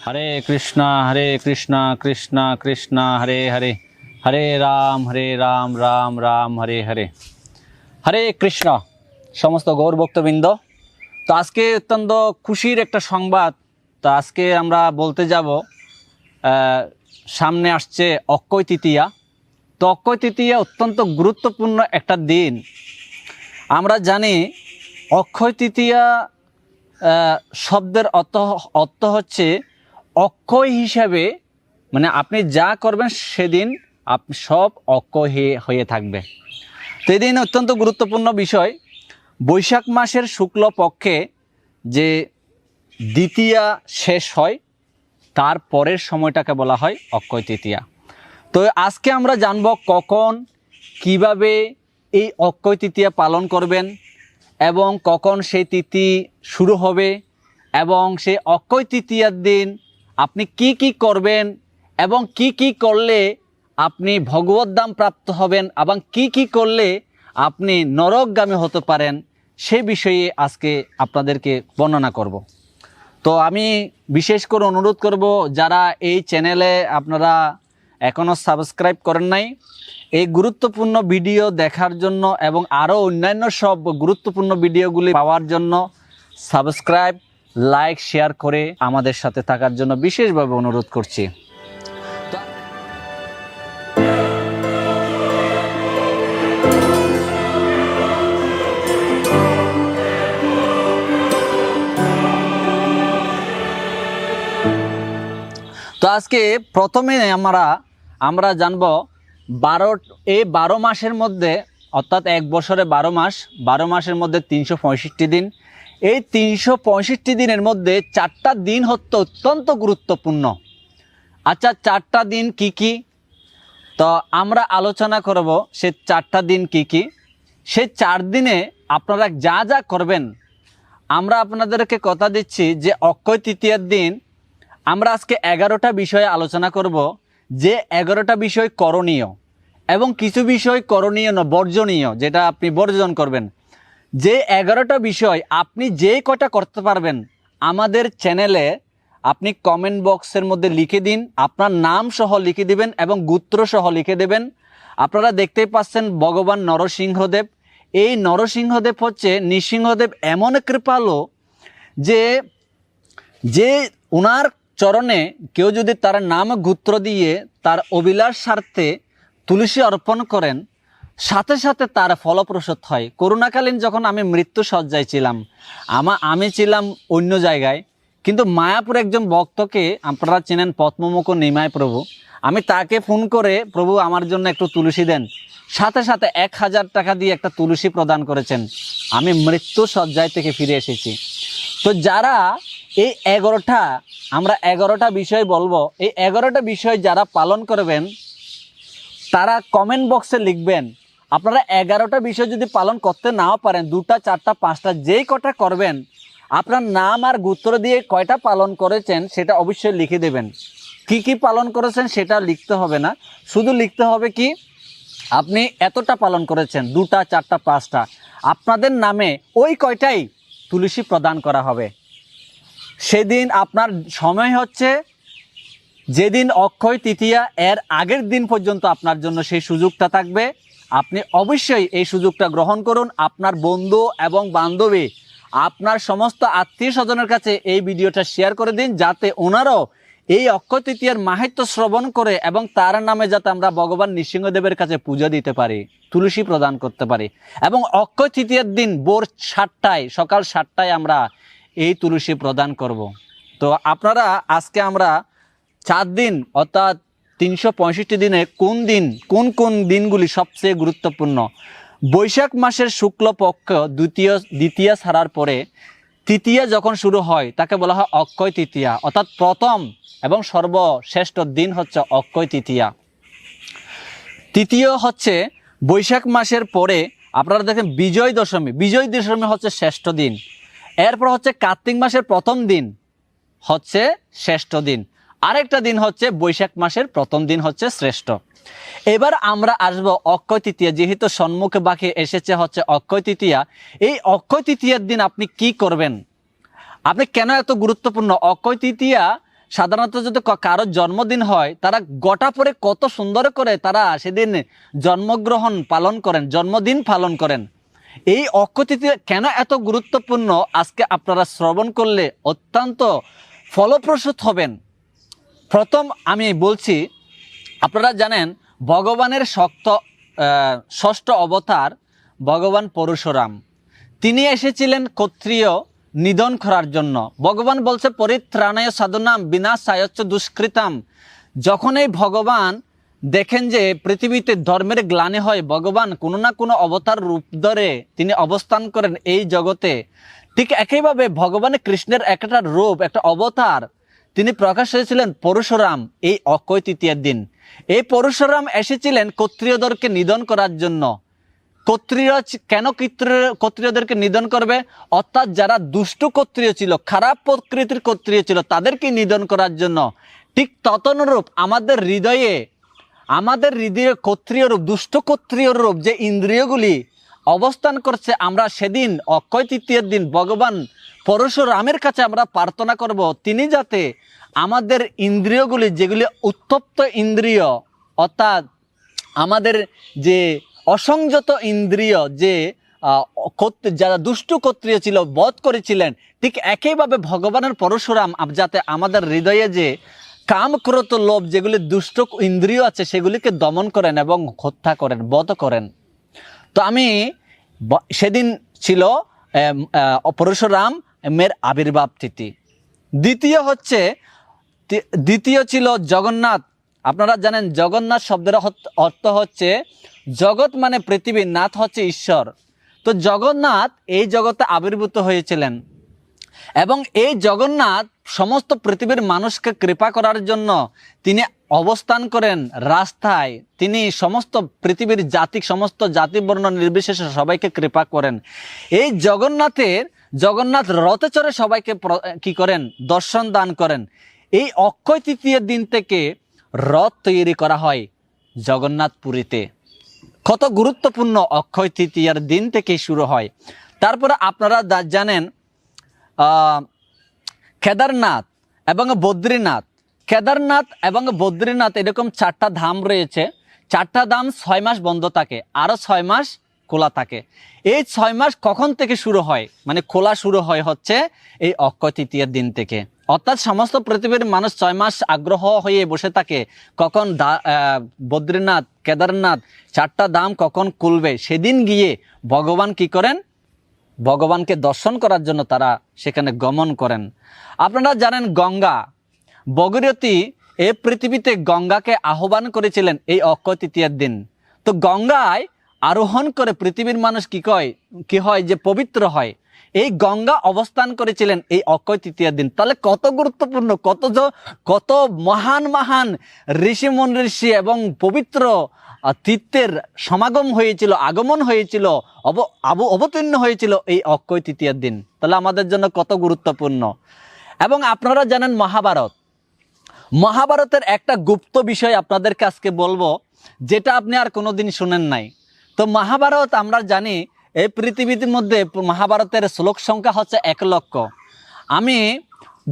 हरे कृष्णा कृष्णा कृष्णा हरे हरे हरे राम राम राम हरे हरे हरे कृष्णा। समस्त गौर भक्तबृंद, तो आज के अत्यंत खुशिर एक संबाद। तो आज के आमरा बोलते যাব सामने आसছে অক্ষয় তৃতীয়া। তো অক্ষয় তৃতীয়া অত্যন্ত গুরুত্বপূর্ণ একটা দিন। আমরা জানি অক্ষয় তৃতীয়া শব্দের অর্থ হচ্ছে অক্ষয় হিসাবে, মানে আপনি যা করবেন সেদিন আপনি সব অক্ষয় হয়ে থাকবে। তো এই দিন অত্যন্ত গুরুত্বপূর্ণ বিষয়। বৈশাখ মাসের শুক্ল পক্ষে যে দ্বিতীয়া শেষ হয় তার পরের সময়টাকে বলা হয় অক্ষয় তৃতীয়া। তো আজকে আমরা জানব কখন কিভাবে এই অক্ষয় তৃতীয়া পালন করবেন এবং কখন সেই তিথি শুরু হবে এবং সেই অক্ষয় তৃতীয়ার দিন আপনি কি কি করবেন এবং কি কি করলে আপনি ভগবত ধাম প্রাপ্ত হবেন এবং কি কি করলে আপনি নরকগামী হতে পারেন, সে বিষয়ে আজকে আপনাদেরকে বর্ণনা করব। তো আমি বিশেষ করে অনুরোধ করব, যারা এই চ্যানেলে আপনারা এখনও সাবস্ক্রাইব করেন নাই, এই গুরুত্বপূর্ণ ভিডিও দেখার জন্য এবং আরও অন্যান্য সব গুরুত্বপূর্ণ ভিডিওগুলি পাওয়ার জন্য সাবস্ক্রাইব, লাইক, শেয়ার করে আমাদের সাথে থাকার জন্য বিশেষভাবে অনুরোধ করছি। তো আজকে প্রথমে আমরা জানব 12 মাসের মধ্যে, অর্থাৎ এক বছরে 12 মাসের মধ্যে 365 দিন। এই 365 দিনের মধ্যে 4টা দিন হচ্ছে অত্যন্ত গুরুত্বপূর্ণ। আচ্ছা, 4টা দিন কি কি? তো আমরা আলোচনা করব সে 4টা দিন কি কি। সেই 4 দিনে আপনারা যা যা করবেন, আমরা আপনাদেরকে কথা দিচ্ছি যে অক্ষয় তৃতীয়ার দিন আমরা আজকে 11টা বিষয়ে আলোচনা করব, যে 11টা বিষয় করণীয় এবং কিছু বিষয় করণীয় না, বর্জনীয়, যেটা আপনি বর্জন করবেন। যে 11টা বিষয় আপনি যে কটা করতে পারবেন, আমাদের চ্যানেলে আপনি কমেন্ট বক্সের মধ্যে লিখে দিন, আপনার নাম সহ লিখে দিবেন এবং গোত্র সহ লিখে দেবেন। আপনারা দেখতেই পাচ্ছেন ভগবান নরসিংহদেব। এই নরসিংহদেব হচ্ছে নৃসিংহদেব এমন কৃপালু যে ওনার চরণে কেউ যদি তার নাম গোত্র দিয়ে তার অভিলাষ স্বার্থে তুলসী অর্পণ করেন, সাথে সাথে তার ফলপ্রসূ হয়। করোনাকালীন যখন আমি মৃত্যু সজ্জায় ছিলাম, আমি ছিলাম অন্য জায়গায়, কিন্তু মায়াপুর একজন ভক্তকে আপনারা চেনেন, পদ্মমুখ নিমাই প্রভু, আমি তাকে ফোন করে, প্রভু আমার জন্য একটু তুলসী দেন, সাথে সাথে 1000 টাকা দিয়ে একটা তুলসী প্রদান করেছেন। আমি মৃত্যু সজ্জায় থেকে ফিরে এসেছি। তো যারা এই 11টা বিষয় বলবো, এই 11টা বিষয় যারা পালন করবেন তারা কমেন্ট বক্সে লিখবেন। আপনারা 11টা বিষয় যদি পালন করতে নাও পারেন, 2টা 4টা 5টা যেই কটা করবেন, আপনার নাম আর গোত্র দিয়ে কয়টা পালন করেছেন সেটা অবশ্যই লিখে দেবেন। কি কি পালন করেছেন সেটা লিখতে হবে না, শুধু লিখতে হবে কি আপনি এতটা পালন করেছেন, 2টা 4টা 5টা, আপনাদের নামে ওই কয়টাই তুলসী প্রদান করা হবে। সেদিন আপনার সময় হচ্ছে যেদিন অক্ষয় তৃতীয়া, এর আগের দিন পর্যন্ত আপনার জন্য সেই সুযোগটা থাকবে। আপনি অবশ্যই এই সুযোগটা গ্রহণ করুন। আপনার বন্ধু এবং বান্ধবী, আপনার সমস্ত আত্মীয় স্বজনের কাছে এই ভিডিওটা শেয়ার করে দিন, যাতে ওনারাও এই অক্ষয় তৃতীয়ার মাহাত্ম্য শ্রবণ করে এবং তার নামে যাতে আমরা ভগবান নৃসিংহদেবের কাছে পূজা দিতে পারি, তুলসী প্রদান করতে পারি। এবং অক্ষয় তৃতীয়ার দিন ভোর 7টায়, সকাল 7টায় আমরা এই তুলসী প্রদান করব। তো আপনারা আজকে আমরা 4 দিন অর্থাৎ 365 দিনে কোন কোন দিনগুলি সবচেয়ে গুরুত্বপূর্ণ। বৈশাখ মাসের শুক্লপক্ষ দ্বিতীয়া ছাড়ার পরে তৃতীয়া যখন শুরু হয় তাকে বলা হয় অক্ষয় তৃতীয়া, অর্থাৎ প্রথম এবং সর্বশ্রেষ্ঠ দিন হচ্ছে অক্ষয় তৃতীয়া। তৃতীয় হচ্ছে বৈশাখ মাসের পরে আপনারা দেখেন বিজয় দশমী হচ্ছে শ্রেষ্ঠ দিন। এরপর হচ্ছে কার্তিক মাসের প্রথম দিন হচ্ছে শ্রেষ্ঠ দিন, আরেকটা দিন হচ্ছে বৈশাখ মাসের প্রথম দিন হচ্ছে শ্রেষ্ঠ। এবার আমরা আসব অক্ষয় তৃতীয়া। যেহেতু সম্মুখে বাকি এসেছে হচ্ছে অক্ষয় তৃতীয়া, এই অক্ষয় তৃতীয়ার দিন আপনি কি করবেন, আপনি কেন এত গুরুত্বপূর্ণ? অক্ষয় তৃতীয়া সাধারণত যদি কারোর জন্মদিন হয়, তারা গোটা পরে কত সুন্দর করে তারা সেদিন জন্মদিন পালন করেন। এই অক্ষয় তৃতীয়া কেন এত গুরুত্বপূর্ণ আজকে আপনারা শ্রবণ করলে অত্যন্ত ফলপ্রসূ হবেন। প্রথম আমি বলছি, আপনারা জানেন ভগবানের ষষ্ঠ অবতার ভগবান পরশুরাম, তিনি এসেছিলেন ক্ষত্রিয় নিধন করার জন্য। ভগবান বলছে পরিত্রাণায় সাধনাম বিনাশায়চ্চ দুষ্কৃতাম। যখন এই ভগবান দেখেন যে পৃথিবীতে ধর্মের গ্লানি হয়, ভগবান কোনো না কোনো অবতার রূপ ধরে তিনি অবস্থান করেন এই জগতে। ঠিক একইভাবে ভগবান কৃষ্ণের একটা রূপ, একটা অবতার তিনি প্রকাশ হয়েছিলেন পরশুরাম এই অক্ষয় তৃতীয়ার দিন। এই পরশুরাম এসেছিলেন ক্ষত্রিয়দেরকে নিধন করার জন্য। কেন ক্ষত্রিয়দেরকে নিধন করবে? অর্থাৎ যারা দুষ্ট ক্ষত্রিয় ছিল, খারাপ প্রকৃতির ক্ষত্রিয় ছিল, তাদেরকে নিধন করার জন্য। ঠিক ততনুরূপ আমাদের হৃদয়ে ক্ষত্রিয় রূপ, দুষ্ট ক্ষত্রিয় রূপ যে ইন্দ্রিয়গুলি অবস্থান করছে, আমরা সেদিন অক্ষয় তৃতীয়ার দিন ভগবান পরশুরামের কাছে আমরা প্রার্থনা করব, তিনি যাতে আমাদের ইন্দ্রিয়গুলি, যেগুলি উত্তপ্ত ইন্দ্রিয়, অর্থাৎ আমাদের যে অসংযত ইন্দ্রিয়, যে যারা দুষ্টু ক্ষত্রিয় ছিল, বধ করেছিলেন, ঠিক একইভাবে ভগবানের পরশুরাম যাতে আমাদের হৃদয়ে যে কাম ক্রোধ লোভ যেগুলি দুষ্ট ইন্দ্রিয় আছে সেগুলিকে দমন করেন এবং হত্যা করেন, বধ করেন। তো সেদিন ছিল পরশুরামের আবির্ভাব তিথি। দ্বিতীয় ছিল জগন্নাথ। আপনারা জানেন জগন্নাথ শব্দের অর্থ হচ্ছে জগৎ মানে পৃথিবী, নাথ হচ্ছে ঈশ্বর। তো জগন্নাথ এই জগতে আবির্ভূত হয়েছিলেন এবং এই জগন্নাথ সমস্ত পৃথিবীর মানুষকে কৃপা করার জন্য তিনি অবস্থান করেন রাস্তায়। তিনি সমস্ত পৃথিবীর সমস্ত জাতি বর্ণ নির্বিশেষে সবাইকে কৃপা করেন। এই জগন্নাথ রথে চড়ে সবাইকে কি করেন? দর্শন দান করেন। এই অক্ষয় তৃতীয়ার দিন থেকে রথ তৈরি করা হয় জগন্নাথপুরীতে। কত গুরুত্বপূর্ণ! অক্ষয় তৃতীয়ার দিন থেকে শুরু হয়। তারপরে আপনারা জানেন কেদারনাথ এবং বদ্রীনাথ এরকম 4টা ধাম রয়েছে। 4টা ধাম 6 মাস বন্ধ থাকে, আরো 6 মাস খোলা থাকে। এই 6 মাস কখন থেকে শুরু হয়? মানে খোলা শুরু হয় হচ্ছে এই অক্ষয় তৃতীয়ার দিন থেকে। অর্থাৎ সমস্ত পৃথিবীর মানুষ 6 মাস আগ্রহ হয়ে বসে থাকে কখন বদ্রীনাথ, কেদারনাথ 4টা ধাম কখন খুলবে। সেদিন গিয়ে ভগবান কি করেন? ভগবানকে দর্শন করার জন্য তারা সেখানে গমন করেন। আপনারা জানেন গঙ্গা, ভগীরথী এই পৃথিবীতে গঙ্গাকে আহ্বান করেছিলেন এই অক্ষয় তৃতীয়ার দিন। তো গঙ্গায় আরোহণ করে পৃথিবীর মানুষ কি হয় যে পবিত্র হয়। এই গঙ্গা অবস্থান করেছিলেন এই অক্ষয় তৃতীয়ার দিন। তাহলে কত গুরুত্বপূর্ণ, কত মহান ঋষি এবং পবিত্র তীর্থের আগমন হয়েছিল, অবতীর্ণ হয়েছিল এই অক্ষয় তৃতীয়ার দিন। তাহলে আমাদের জন্য কত গুরুত্বপূর্ণ। এবং আপনারা জানেন মহাভারতের একটা গুপ্ত বিষয় আপনাদেরকে আজকে বলবো, যেটা আপনি আর কোনোদিন শুনেন নাই। তো মহাভারত আমরা জানি এই পৃথিবীর মধ্যে মহাভারতের শ্লোক সংখ্যা হচ্ছে 1 লক্ষ। আমি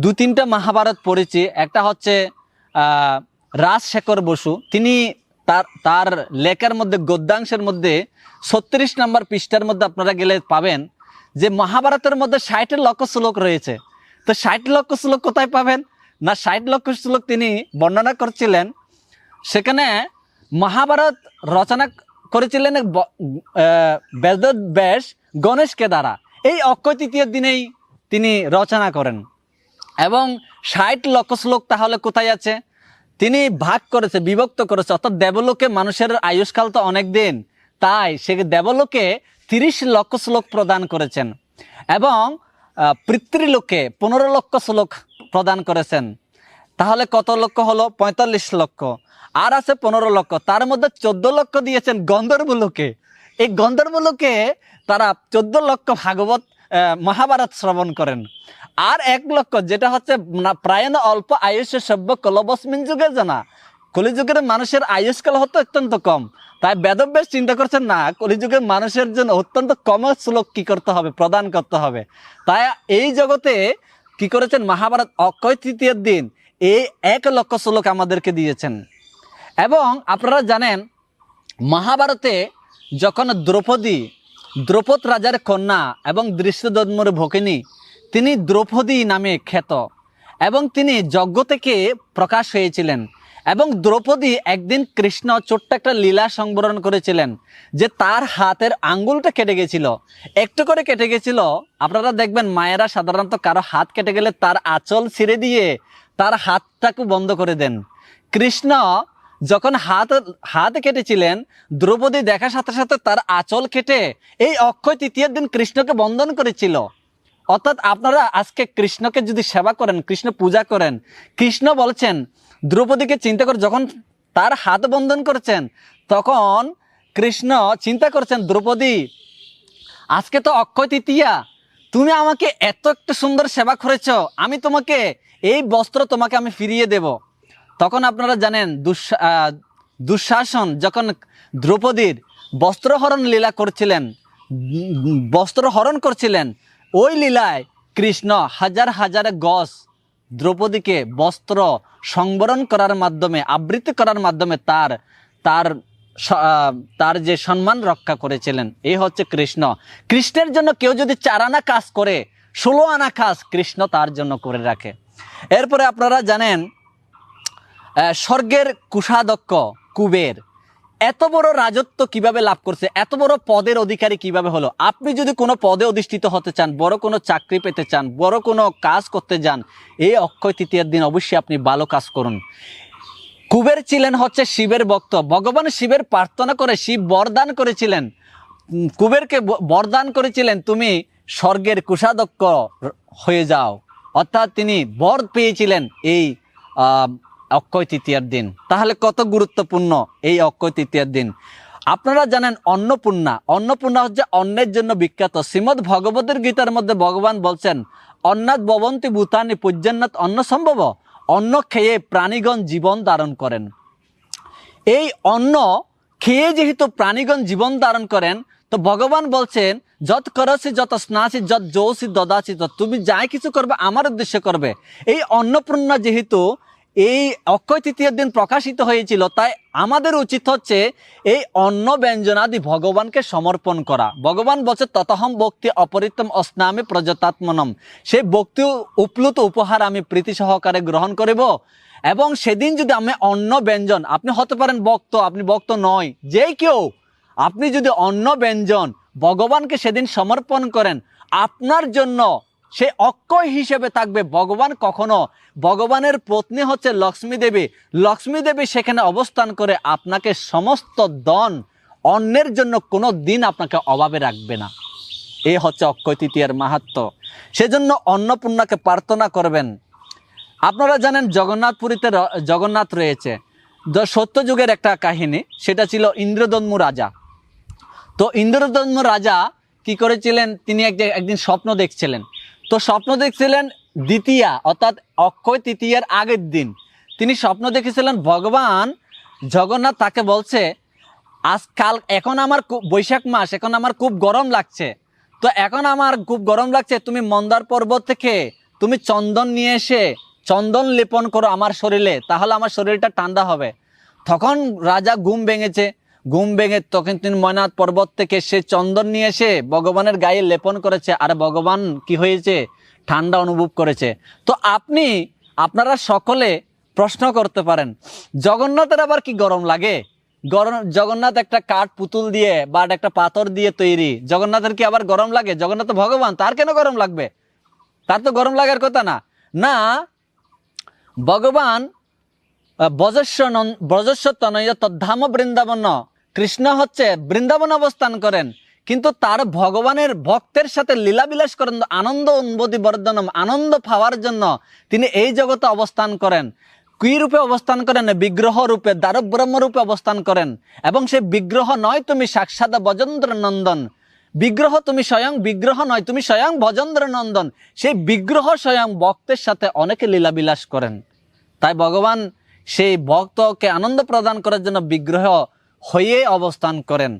2-3টা মহাভারত পড়েছি। একটা হচ্ছে রাজশেখর বসু, তিনি তার লেখার মধ্যে গদ্যাংশের মধ্যে 36 নম্বর পৃষ্ঠার মধ্যে আপনারা গেলে পাবেন যে মহাভারতের মধ্যে 60 লক্ষ শ্লোক রয়েছে। তো 60 লক্ষ শ্লোক কোথায় পাবেন? না, 60 লক্ষ শ্লোক তিনি বর্ণনা করছিলেন। সেখানে মহাভারত রচনা করেছিলেন বেদব্যাস গণেশকে দ্বারা। এই অক্ষয় তৃতীয়ার দিনেই তিনি রচনা করেন। এবং 60 লক্ষ শ্লোক তাহলে কোথায় আছে? তিনি বিভক্ত করেছে। অর্থাৎ দেবলোকে মানুষের আয়ুষ্কাল তো অনেক দিন, তাই সে দেবলোকে 30 লক্ষ শ্লোক প্রদান করেছেন এবং পিতৃলোকে 15 লক্ষ শ্লোক প্রদান করেছেন। তাহলে কত লক্ষ হলো? 45 লক্ষ। আর আছে 15 লক্ষ, তার মধ্যে 14 লক্ষ দিয়েছেন গন্ধর্বলোকে। এই গন্ধর্বলোকে তারা 14 লক্ষ মহাভারত শ্রবণ করেন। আর 1 লক্ষ যেটা হচ্ছে প্রায়ণ অল্প আয়ুষ্য সভ্য কলবস্মিন যুগে জানা, কলিযুগের মানুষের আয়ুষ্কাল হতো অত্যন্ত কম। তাই বেদব্যাস চিন্তা করছেন না, কলিযুগের মানুষের জন্য অত্যন্ত কম শ্লোক কি করতে হবে? প্রদান করতে হবে। তাই এই জগতে কি করেছেন? মহাভারত অক্ষয় তৃতীয়ার দিন এই 1,00,000 শ্লোক আমাদেরকে দিয়েছেন। এবং আপনারা জানেন মহাভারতে যখন দ্রৌপদ রাজার কন্যা এবং দৃশ্যদম্নের ভগিনী, তিনি দ্রৌপদী নামে খ্যাত এবং তিনি যজ্ঞ থেকে প্রকাশ হয়েছিলেন। এবং দ্রৌপদী একদিন কৃষ্ণ ছোট্ট একটা লীলা সংবরণ করেছিলেন যে তার হাতের আঙ্গুলটা কেটে গেছিল, একটু করে কেটে গেছিল। আপনারা দেখবেন মায়েরা সাধারণত কারো হাত কেটে গেলে তার আঁচল ছিঁড়ে দিয়ে তার হাতটাকে বন্ধ করে দেন। কৃষ্ণ যখন হাত কেটেছিলেন, দ্রৌপদী দেখার সাথে সাথে তার আঁচল কেটে এই অক্ষয় তৃতীয়ার দিন কৃষ্ণকে বন্দন করেছিল। অর্থাৎ আপনারা আজকে কৃষ্ণকে যদি সেবা করেন, কৃষ্ণ পূজা করেন, কৃষ্ণ বলছেন দ্রৌপদীকে চিন্তা করে যখন তার হাত বন্ধন করছেন, তখন কৃষ্ণ চিন্তা করছেন দ্রৌপদী, আজকে তো অক্ষয় তৃতীয়া, তুমি আমাকে এত একটা সুন্দর সেবা করেছ, আমি তোমাকে এই বস্ত্র তোমাকে আমি ফিরিয়ে দেব। তখন আপনারা জানেন দুঃশাসন যখন দ্রৌপদীর বস্ত্রহরণ লীলা করছিলেন, বস্ত্রহরণ করছিলেন, ওই লীলায় কৃষ্ণ হাজার হাজার গজ দ্রৌপদীকে বস্ত্র সংবরণ করার মাধ্যমে, আবৃত্তি করার মাধ্যমে তার যে সম্মান রক্ষা করেছিলেন। এই হচ্ছে কৃষ্ণ। কৃষ্ণের জন্য কেউ যদি 4 আনা কাজ করে, 16 আনা কাজ কৃষ্ণ তার জন্য করে রাখে। এরপরে আপনারা জানেন স্বর্গের কুষাধ্যক্ষ কুবের এত বড় রাজত্ব কিভাবে লাভ করছে, এত বড় পদের অধিকারী কিভাবে হলো। আপনি যদি কোনো পদে অধিষ্ঠিত হতে চান, বড় কোনো চাকরি পেতে চান, বড় কোনো কাজ করতে যান, এই অক্ষয় তৃতীয়ার দিন অবশ্যই আপনি ভালো কাজ করুন। কুবের ছিলেন হচ্ছে শিবের ভক্ত, ভগবান শিবের প্রার্থনা করে শিব বরদান করেছিলেন, কুবেরকে বরদান করেছিলেন তুমি স্বর্গের কুষাধ্যক্ষ হয়ে যাও। অর্থাৎ তিনি বর পেয়েছিলেন এই অক্ষয় তৃতীয়ার দিন। তাহলে কত গুরুত্বপূর্ণ এই অক্ষয় তৃতীয়ার দিন। আপনারা জানেন অন্নপূর্ণা হচ্ছে অন্নের জন্য বিখ্যাত। শ্রীমদ্ ভগবতের গীতার মধ্যে ভগবান বলছেন, অন্নাৎ ভবন্তি ভূতানি পূজ্যান্নাৎ অন্ন সম্ভব, অন্ন খেয়ে প্রাণীগণ জীবন ধারণ করেন। এই অন্ন খেয়ে যেহেতু প্রাণীগণ জীবন ধারণ করেন, তো ভগবান বলছেন যত করছি যত স্নাসি যত যৌসি দদাসি, তুমি যাই কিছু করবে আমার উদ্দেশ্যে করবে। এই অন্নপূর্ণা যেহেতু এই অক্ষয় তৃতীয়ার দিন প্রকাশিত হয়েছিল, তাই আমাদের উচিত হচ্ছে এই অন্ন ব্যঞ্জনাদি ভগবানকে সমর্পণ করা। ভগবান বলছে ততহম ভক্তি অপরিতম অস্নামি প্রজতাত্মনম, সেই ভক্তি উপলুত উপহার আমি প্রীতি সহকারে গ্রহণ করিব। এবং সেদিন যদি আমি অন্ন ব্যঞ্জন, আপনি হতে পারেন ভক্ত, আপনি ভক্ত নয়, যে কেউ, আপনি যদি অন্ন ব্যঞ্জন ভগবানকে সেদিন সমর্পণ করেন, আপনার জন্য সে অক্ষয় হিসেবে থাকবে। ভগবান কখনো, ভগবানের পত্নী হচ্ছে লক্ষ্মী দেবী, লক্ষ্মী দেবী সেখানে অবস্থান করে আপনাকে সমস্ত ধন অন্নের জন্য কোনো দিন আপনাকে অভাবে রাখবে না। এই হচ্ছে অক্ষয় তৃতীয়ার মাহাত্ম্য। সেজন্য অন্নপূর্ণাকে প্রার্থনা করবেন। আপনারা জানেন জগন্নাথপুরীতে জগন্নাথ রয়েছে, সত্যযুগের একটা কাহিনী, সেটা ছিল ইন্দ্রদম্নু রাজা। তো ইন্দ্রদম্নু রাজা কি করেছিলেন, তিনি একদিন স্বপ্ন দেখছিলেন। তো স্বপ্ন দেখছিলেন দ্বিতীয়া অর্থাৎ অক্ষয় তৃতীয়ার আগের দিন তিনি স্বপ্ন দেখেছিলেন ভগবান জগন্নাথ তাকে বলছে, আজকাল এখন আমার বৈশাখ মাস, এখন আমার খুব গরম লাগছে, তো এখন আমার খুব গরম লাগছে, তুমি মন্দার পর্বত থেকে তুমি চন্দন নিয়ে এসে চন্দন লেপন করো আমার শরীরে, তাহলে আমার শরীরটা ঠান্ডা হবে। তখন রাজা ঘুম ভেঙে তখন তিনি ময়নাথ পর্বত থেকে সে চন্দন নিয়ে এসে ভগবানের গায়ে লেপন করেছে, আর ভগবান কি হয়েছে, ঠান্ডা অনুভব করেছে। তো আপনারা সকলে প্রশ্ন করতে পারেন, জগন্নাথের আবার কি গরম লাগে? জগন্নাথ একটা কাঠ পুতুল দিয়ে বা একটা পাথর দিয়ে তৈরি, জগন্নাথের কি আবার গরম লাগে? জগন্নাথ ভগবান, তার কেন গরম লাগবে? তার তো গরম লাগার কথা না। না, ভগবান ব্রজস্ব তনয় তদ্ধাম বৃন্দাবন, কৃষ্ণ হচ্ছে বৃন্দাবন অবস্থান করেন, কিন্তু তার ভগবানের ভক্তের সাথে লীলাবিলাস করেন, আনন্দ উন্বোধি বর্ধনম, আনন্দ পাওয়ার জন্য তিনি এই জগতে অবস্থান করেন। কি রূপে অবস্থান করেন? বিগ্রহ রূপে, দ্বারব্রহ্ম রূপে অবস্থান করেন। এবং সেই বিগ্রহ নয় তুমি সাক্ষাৎ বজেন্দ্র নন্দন, বিগ্রহ তুমি স্বয়ং বিগ্রহ নয়, তুমি স্বয়ং ভজেন্দ্র নন্দন। সেই বিগ্রহ স্বয়ং ভক্তের সাথে অনেকে লীলাবিলাস করেন। তাই ভগবান সেই ভক্তকে আনন্দ প্রদান করার জন্য বিগ্রহ হয়ে অবস্থান করেন।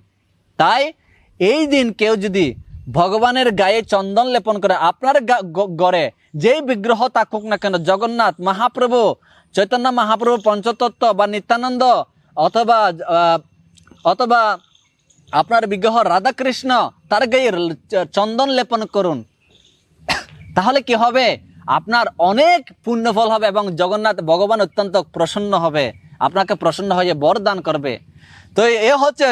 তাই এই দিন কেউ যদি ভগবানের গায়ে চন্দন লেপন করে আপনার ঘরে যেই বিগ্রহ থাকুক না কেন, জগন্নাথ মহাপ্রভু, চৈতন্য মহাপ্রভু, পঞ্চতত্ত্ব বা নিত্যানন্দ, অথবা অথবা আপনার বিগ্রহ রাধাকৃষ্ণ, তার গায়ে চন্দন লেপন করুন। তাহলে কি হবে? আপনার অনেক পুণ্যফল হবে এবং জগন্নাথ ভগবান অত্যন্ত প্রসন্ন হবে, আপনাকে প্রসন্ন হয়ে বর দান করবে। তো এ হচ্ছে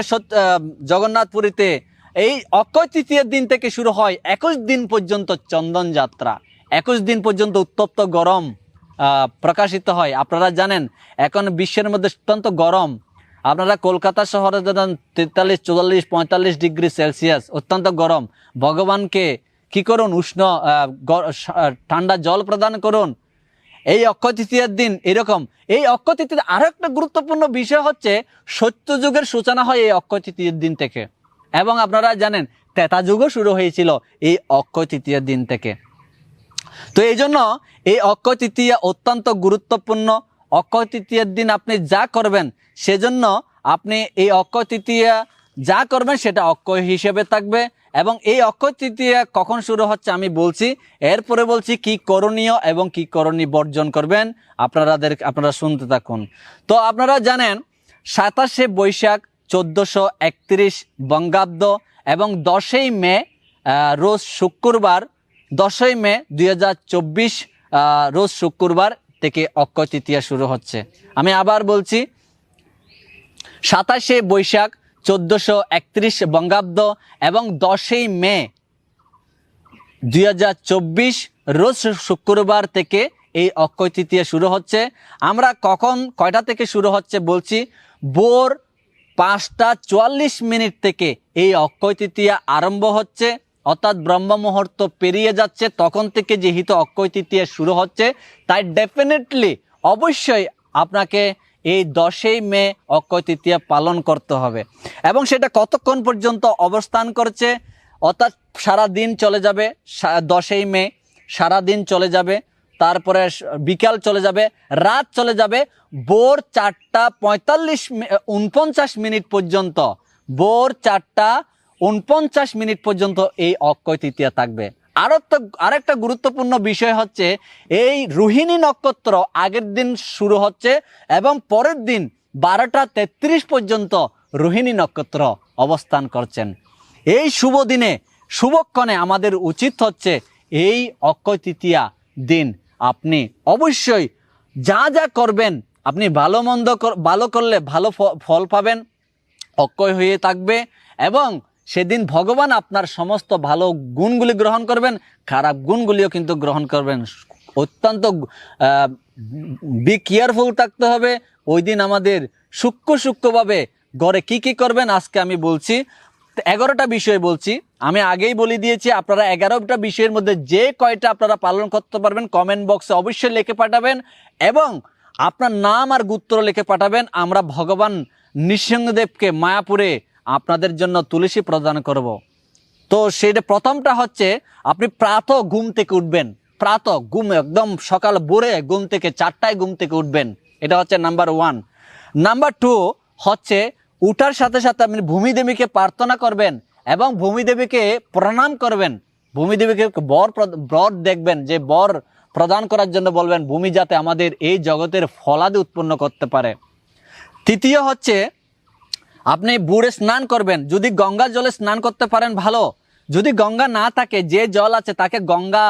জগন্নাথপুরীতে এই অক্ষয় তৃতীয়ার দিন থেকে শুরু হয় 21 দিন পর্যন্ত চন্দন যাত্রা। 21 দিন পর্যন্ত উত্তপ্ত গরম প্রকাশিত হয়। আপনারা জানেন এখন বিশ্বের মধ্যে অত্যন্ত গরম। আপনারা কলকাতা শহরে 43, 44, 45 ডিগ্রি সেলসিয়াস অত্যন্ত গরম। ভগবানকে কি করুন? উষ্ণ ঠান্ডা জল প্রদান করুন এই অক্ষয় তৃতীয়ার দিন। এরকম এই অক্ষয় তৃতীয় আরো একটা গুরুত্বপূর্ণ বিষয় হচ্ছে, সত্যযুগের সূচনা হয় এই অক্ষয় তৃতীয়ার দিন থেকে, এবং আপনারা জানেন ত্রেতা যুগও শুরু হয়েছিল এই অক্ষয় তৃতীয়ার দিন থেকে। তো এই জন্য এই অক্ষয় তৃতীয়া অত্যন্ত গুরুত্বপূর্ণ। অক্ষয় তৃতীয়ার দিন আপনি যা করবেন, সেজন্য আপনি এই অক্ষয় তৃতীয়া যা করবেন সেটা অক্ষয় হিসেবে থাকবে। এবং এই অক্ষয় তৃতীয়া কখন শুরু হচ্ছে আমি বলছি, এরপরে বলছি কি করণীয় এবং কি করণীয় বর্জন করবেন। আপনারা শুনতে থাকুন। তো আপনারা জানেন 27শে বৈশাখ 1431 বঙ্গাব্দ এবং 10ই মে রোজ শুক্রবার, 10ই মে 2024 রোজ শুক্রবার থেকে অক্ষয় তৃতীয়া শুরু হচ্ছে। আমি আবার বলছি, 27শে বৈশাখ 1431 বঙ্গাব্দ এবং 10ই মে 2024 রোজ শুক্রবার থেকে এই অক্ষয় তৃতীয়া শুরু হচ্ছে। আমরা কয়টা থেকে শুরু হচ্ছে বলছি, ভোর 5:44 থেকে এই অক্ষয় তৃতীয়া আরম্ভ হচ্ছে, অর্থাৎ ব্রহ্ম মুহূর্ত পেরিয়ে যাচ্ছে। তখন থেকে যেহেতু অক্ষয় তৃতীয়া শুরু হচ্ছে, তাই ডেফিনেটলি অবশ্যই আপনাকে এই 10ই মে অক্ষয় তৃতীয়া পালন করতে হবে। এবং সেটা কতক্ষণ পর্যন্ত অবস্থান করছে, অর্থাৎ সারা দিন চলে যাবে। 10ই মে সারা দিন চলে যাবে, তারপরে বিকাল চলে যাবে, রাত চলে যাবে, ভোর 4:49 পর্যন্ত, ভোর 4:49 পর্যন্ত এই অক্ষয় তৃতীয়া থাকবে। আরেকটা গুরুত্বপূর্ণ বিষয় হচ্ছে, এই রোহিণী নক্ষত্র আগের দিন শুরু হচ্ছে এবং পরের দিন 12:33 পর্যন্ত রোহিণী নক্ষত্র অবস্থান করছেন। এই শুভ দিনে, শুভক্ষণে আমাদের উচিত হচ্ছে এই অক্ষয় তৃতীয়া দিন আপনি অবশ্যই যা যা করবেন, আপনি ভালো করলে ভালো ফল পাবেন, অক্ষয় হয়ে থাকবে। এবং সেদিন ভগবান আপনার সমস্ত ভালো গুণগুলি গ্রহণ করবেন, খারাপ গুণগুলিও কিন্তু গ্রহণ করবেন। অত্যন্ত বি কেয়ারফুল থাকতে হবে। ওই দিন আমাদের সূক্ষ্মভাবে ঘরে কি করবেন আজকে আমি বলছি। 11টা বিষয় বলছি, আমি আগেই বলে দিয়েছি। আপনারা 11টা বিষয়ের মধ্যে যে কয়টা আপনারা পালন করতে পারবেন কমেন্ট বক্সে অবশ্যই লিখে পাঠাবেন এবং আপনার নাম আর গোত্র লিখে পাঠাবেন। আমরা ভগবান নৃসিংহদেবকে মায়াপুরে আপনাদের জন্য তুলসী প্রদান করব। তো সেটা প্রথমটা হচ্ছে, আপনি প্রাতঃ ঘুম থেকে উঠবেন, একদম সকাল ভোরে ঘুম থেকে 4টায় ঘুম থেকে উঠবেন। এটা হচ্ছে নাম্বার 1। নাম্বার 2 হচ্ছে, উঠার সাথে সাথে আপনি ভূমিদেবীকে প্রার্থনা করবেন এবং ভূমিদেবীকে প্রণাম করবেন। ভূমিদেবীকে বর দেখবেন, যে বর প্রদান করার জন্য বলবেন, ভূমি যাতে আমাদের এই জগতের ফলাদি উৎপন্ন করতে পারে। তৃতীয় হচ্ছে, আপনি বুড়ে স্নান করবেন। যদি গঙ্গা জলে স্নান করতে পারেন ভালো, যদি গঙ্গা না থাকে, যে জল আছে তাকে গঙ্গা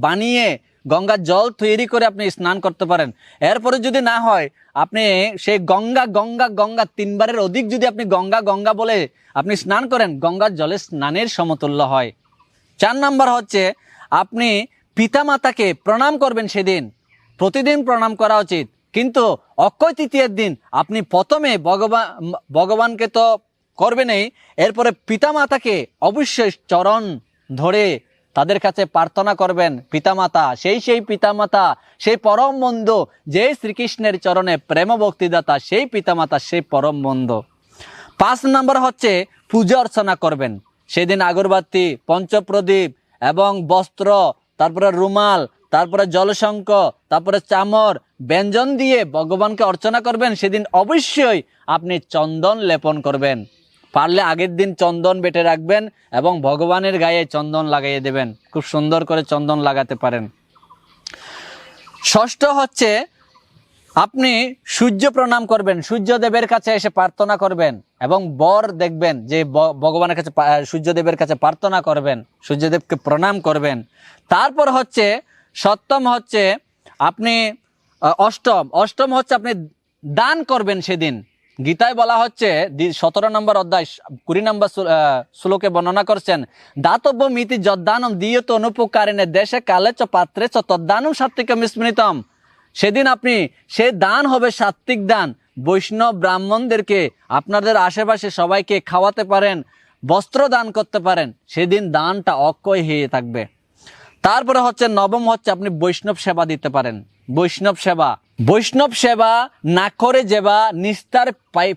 বানিয়ে গঙ্গা জল তৈরি করে আপনি স্নান করতে পারেন। এরপরে যদি না হয়, আপনি সেই গঙ্গা 3বারের অধিক যদি আপনি গঙ্গা বলে আপনি স্নান করেন, গঙ্গার জলে স্নানের সমতুল্য হয়। 4 নাম্বার হচ্ছে, আপনি পিতামাতাকে প্রণাম করবেন। সেদিন প্রতিদিন প্রণাম করা উচিত, কিন্তু অক্ষয় তৃতীয়ার দিন আপনি প্রথমে ভগবানকে তো করবেনই, এরপরে পিতামাতাকে অবশ্যই চরণ ধরে তাদের কাছে প্রার্থনা করবেন। পিতামাতা সেই পিতামাতা, সেই পরম বন্ধু, যে শ্রীকৃষ্ণের চরণে প্রেম ভক্তিদাতা, সেই পিতামাতা, সেই পরম বন্ধু। 5 নাম্বার হচ্ছে, পূজা অর্চনা করবেন। সেদিন আগরবাতি, পঞ্চপ্রদীপ এবং বস্ত্র, তারপরে রুমাল, তারপরে জলশঙ্খ, তারপরে চামর, ব্যঞ্জন দিয়ে ভগবানকে অর্চনা করবেন। সেদিন অবশ্যই আপনি চন্দন লেপন করবেন। পারলে আগের দিন চন্দন বেটে রাখবেন এবং ভগবানের গায়ে চন্দন লাগাইয়ে দেবেন, খুব সুন্দর করে চন্দন লাগাতে পারেন। ষষ্ঠ হচ্ছে আপনি সূর্য প্রণাম করবেন, সূর্যদেবের কাছে এসে প্রার্থনা করবেন এবং বর দেখবেন যে ভগবানের কাছে সূর্যদেবের কাছে প্রার্থনা করবেন, সূর্যদেবকে প্রণাম করবেন। তারপর হচ্ছে সপ্তম হচ্ছে আপনি অষ্টম হচ্ছে আপনি দান করবেন সেদিন। গীতায় বলা হচ্ছে 17 নম্বর অধ্যায় 20 নম্বর শ্লোকে বর্ণনা করছেন, দাতব্য মিতি যদ্দানম দিয়ত অনুপকারিণে দেশে কালে চ পাত্রে চ তদ্দানম সাত্বিকম স্মৃতম। সেদিন আপনি সে দান হবে সাত্বিক দান, বৈষ্ণব ব্রাহ্মণদেরকে আপনাদের আশেপাশে সবাইকে খাওয়াতে পারেন, বস্ত্র দান করতে পারেন, সেদিন দানটা অক্ষয় হয়ে থাকবে। তারপরে হচ্ছে নবম হচ্ছে আপনি বৈষ্ণব সেবা দিতে পারেন। বৈষ্ণব সেবা না করে যেবা নিস্তার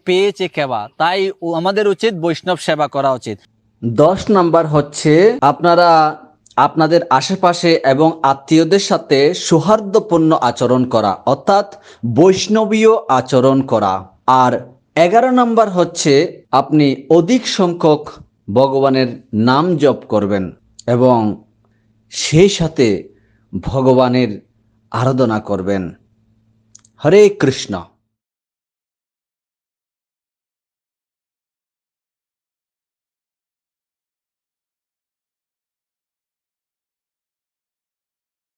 পেয়েছে কেবা, তাই আমাদের উচিত বৈষ্ণব সেবা করা উচিত। 10 নাম্বার হচ্ছে আপনারা আপনাদের আশেপাশে এবং আত্মীয়দের সাথে সৌহার্দ্যপূর্ণ আচরণ করা, অর্থাৎ বৈষ্ণবীয় আচরণ করা। আর 11 নাম্বার হচ্ছে আপনি অধিক সংখ্যক ভগবানের নাম জপ করবেন এবং সেই সাথে ভগবানের আরাধনা করবেন। হরে কৃষ্ণ।